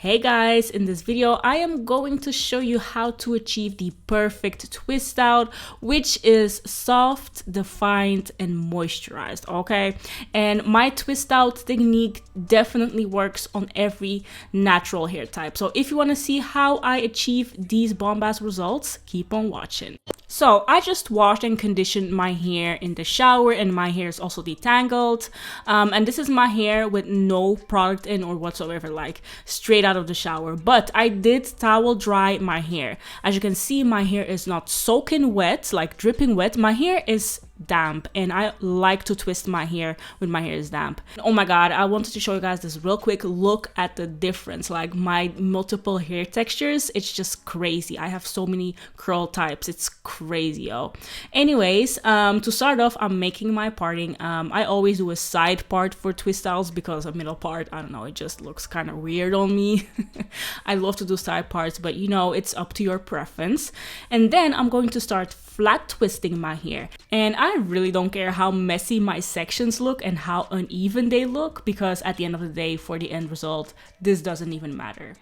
Hey guys, in this video I am going to show you how to achieve the perfect twist out, which is soft, defined, and moisturized, okay? And my twist out technique definitely works on every natural hair type. So if you want to see how I achieve these bombast results, keep on watching. So I just washed and conditioned my hair in the shower, and my hair is also detangled. And this is my hair with no product in or whatsoever, like straight out of the shower. But I did towel dry my hair. As you can see, my hair is not soaking wet, like dripping wet. My hair is damp, and I like to twist my hair when my hair is damp. Oh my god, I wanted to show you guys this real quick. Look at the difference, like my multiple hair textures. It's just crazy. I have so many curl types. It's crazy, yo. Anyways, to start off, I'm making my parting. I always do a side part for twist outs because a middle part, I don't know, it just looks kind of weird on me. I love to do side parts, but you know, it's up to your preference. And then I'm going to start flat twisting my hair, and I really don't care how messy my sections look and how uneven they look, because at the end of the day, for the end result, this doesn't even matter.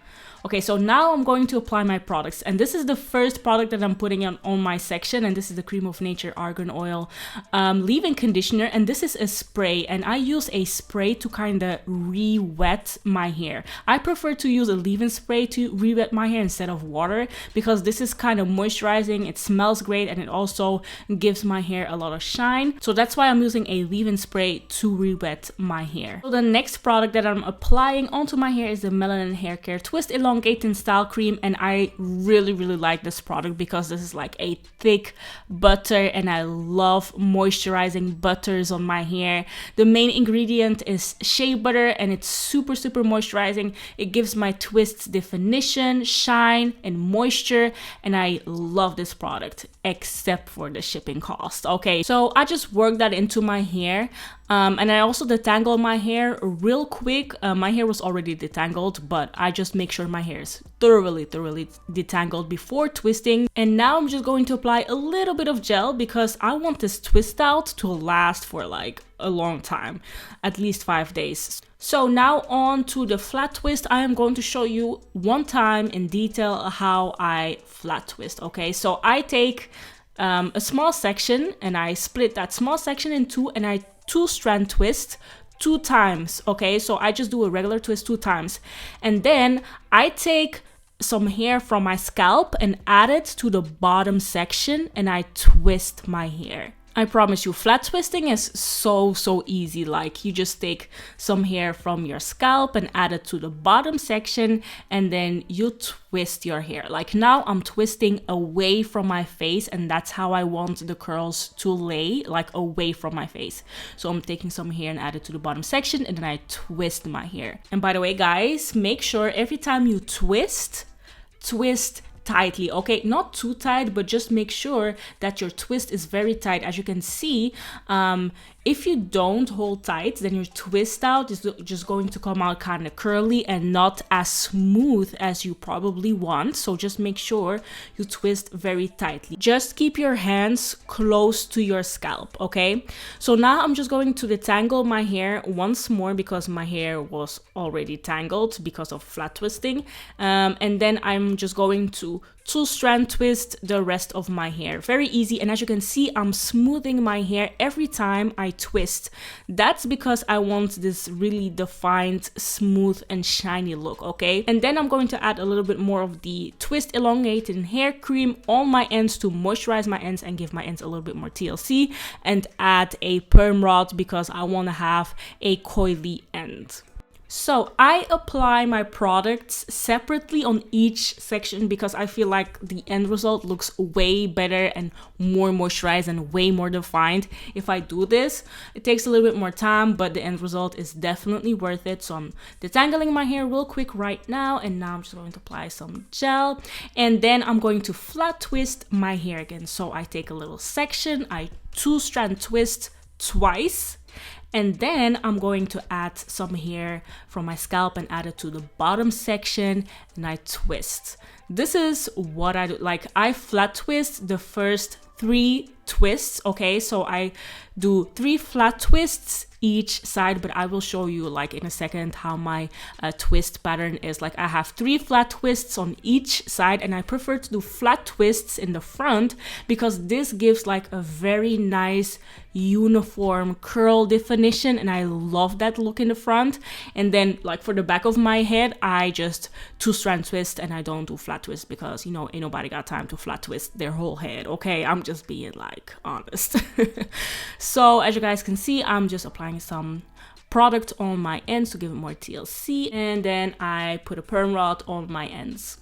Okay, so now I'm going to apply my products, and this is the first product that I'm putting on my section, and this is the Cream of Nature Argan Oil leave-in conditioner, and this is a spray, and I use a spray to kind of re-wet my hair. I prefer to use a leave-in spray to re-wet my hair instead of water, because this is kind of moisturizing, it smells great, and it also gives my hair a lot of shine. So that's why I'm using a leave-in spray to re-wet my hair. So the next product that I'm applying onto my hair is the Melanin Hair Care Twist Elongating Style Cream, and I really like this product because this is like a thick butter, and I love moisturizing butters on my hair. The main ingredient is shea butter, and it's super moisturizing. It gives my twists definition, shine, and moisture, and I love this product except for the shipping cost. Okay, so I just worked that into my hair, and I also detangle my hair real quick. My hair was already detangled, but I just make sure my hair is thoroughly detangled before twisting. And now I'm just going to apply a little bit of gel because I want this twist out to last for like a long time, at least 5 days. So now on to the flat twist. I am going to show you one time in detail how I flat twist. Okay, so I take a small section and I split that small section in two, and I two-strand twist 2 times. Okay, so I just do a regular twist 2 times, and then I take some hair from my scalp and add it to the bottom section, and I twist my hair. I promise you, flat twisting is so easy. Like, you just take some hair from your scalp and add it to the bottom section, and then you twist your hair. Like, now I'm twisting away from my face, and that's how I want the curls to lay, like away from my face. So I'm taking some hair and add it to the bottom section, and then I twist my hair. And by the way, guys, make sure every time you twist tightly, okay? Not too tight, but just make sure that your twist is very tight. As you can see, if you don't hold tight, then your twist out is just going to come out kind of curly and not as smooth as you probably want. So just make sure you twist very tightly. Just keep your hands close to your scalp, okay? So now I'm just going to detangle my hair once more because my hair was already tangled because of flat twisting. And then I'm just going to two-strand twist the rest of my hair. Very easy, and as you can see, I'm smoothing my hair every time I twist. That's because I want this really defined, smooth, and shiny look, okay? And then I'm going to add a little bit more of the Twist Elongating Hair Cream on my ends to moisturize my ends and give my ends a little bit more TLC, and add a perm rod because I want to have a coily end. So I apply my products separately on each section because I feel like the end result looks way better and more moisturized and way more defined if I do this. It takes a little bit more time, but the end result is definitely worth it. So I'm detangling my hair real quick right now, and now I'm just going to apply some gel, and then I'm going to flat twist my hair again. So I take a little section, I two-strand twist twice, and then I'm going to add some hair from my scalp and add it to the bottom section, and I twist. This is what I do. Like, I flat twist the first 3 twists. Okay, so I do 3 flat twists each side, but I will show you like in a second how my twist pattern is. Like I have 3 flat twists on each side, and I prefer to do flat twists in the front because this gives like a very nice uniform curl definition, and I love that look in the front. And then like for the back of my head, I just 2-strand twist, and I don't do flat twist because, you know, ain't nobody got time to flat twist their whole head. Okay, I'm just being like honest. So as you guys can see, I'm just applying some product on my ends to give it more TLC, and then I put a perm rod on my ends.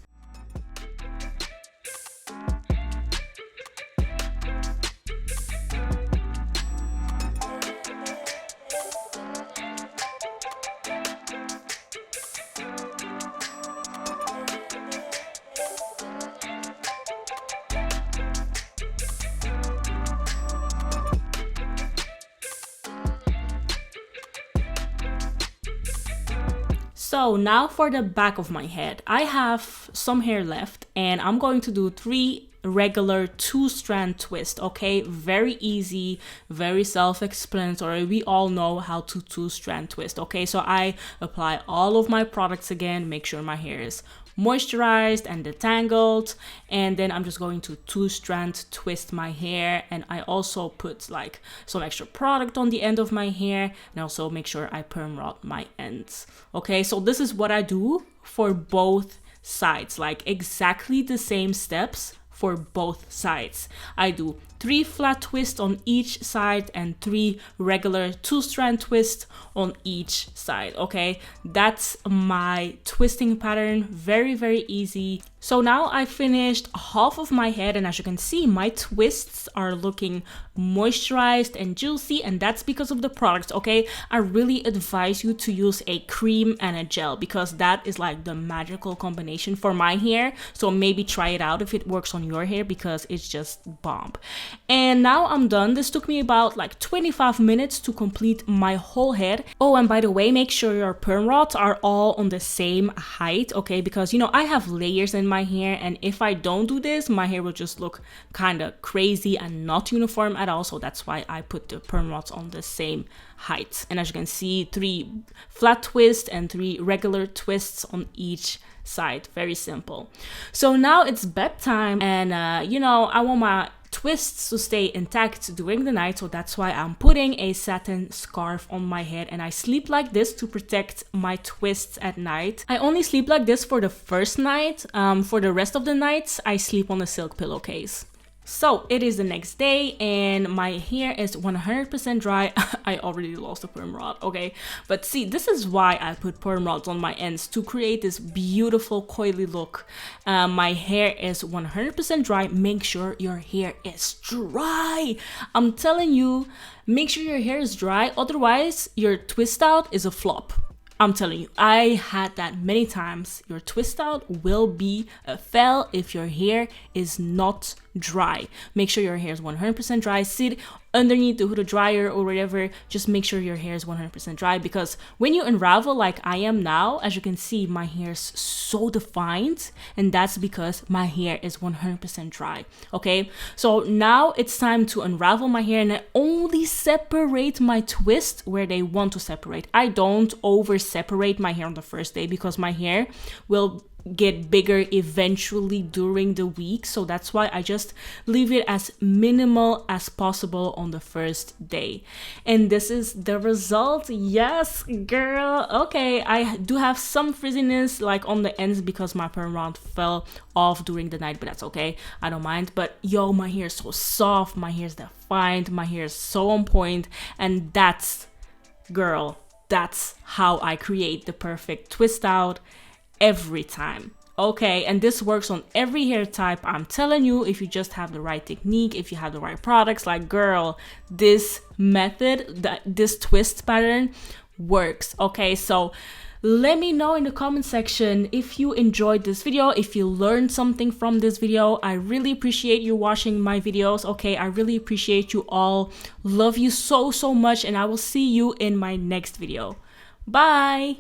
So now for the back of my head, I have some hair left, and I'm going to do 3 regular 2-strand twist. Okay, very easy, very self-explanatory. We all know how to 2-strand twist. Okay, so I apply all of my products again, make sure my hair is moisturized and detangled, and then I'm just going to 2-strand twist my hair. And I also put like some extra product on the end of my hair, and also make sure I perm rod my ends. Okay, so this is what I do for both sides, like exactly the same steps for both sides. I do 3 flat twists on each side and 3 regular 2-strand twists on each side. Okay, that's my twisting pattern. Very, very easy. So now I finished half of my head, and as you can see, my twists are looking moisturized and juicy, and that's because of the products. Okay, I really advise you to use a cream and a gel because that is like the magical combination for my hair. So maybe try it out if it works on your hair because it's just bomb. And now I'm done. This took me about like 25 minutes to complete my whole head. Oh, and by the way, make sure your perm rods are all on the same height, okay? Because, you know, I have layers in my hair, and if I don't do this, my hair will just look kind of crazy and not uniform at all. So that's why I put the perm rods on the same height. And as you can see, 3 flat twists and 3 regular twists on each side. Very simple. So now it's bedtime, and you know, I want my twists to stay intact during the night, so that's why I'm putting a satin scarf on my head, and I sleep like this to protect my twists at night. I only sleep like this for the first night. For the rest of the nights, I sleep on a silk pillowcase. So it is the next day, and my hair is 100% dry. I already lost a perm rod, okay? But see, this is why I put perm rods on my ends, to create this beautiful coily look. My hair is 100% dry. Make sure your hair is dry. I'm telling you, make sure your hair is dry. Otherwise, your twist out is a flop. I'm telling you, I had that many times. Your twist out will be a fail if your hair is not dry. Make sure your hair is 100% dry. Sit underneath the hooded dryer or whatever. Just make sure your hair is 100% dry, because when you unravel like I am now, as you can see, my hair is so defined, and that's because my hair is 100% dry. Okay, so now it's time to unravel my hair, and I only separate my twist where they want to separate. I don't over separate my hair on the first day because my hair will get bigger eventually during the week, so that's why I just leave it as minimal as possible on the first day. And this is the result. Yes, girl. Okay, I do have some frizziness like on the ends because my perm rod fell off during the night, but that's okay, I don't mind. But yo, my hair is so soft, my hair is defined, my hair is so on point, and that's, girl, that's how I create the perfect twist out every time. Okay, and this works on every hair type. I'm telling you, if you just have the right technique, if you have the right products, like, girl, this method, this twist pattern works. Okay, so let me know in the comment section if you enjoyed this video, if you learned something from this video. I really appreciate you watching my videos. Okay, I really appreciate you all. Love you so much, and I will see you in my next video. Bye.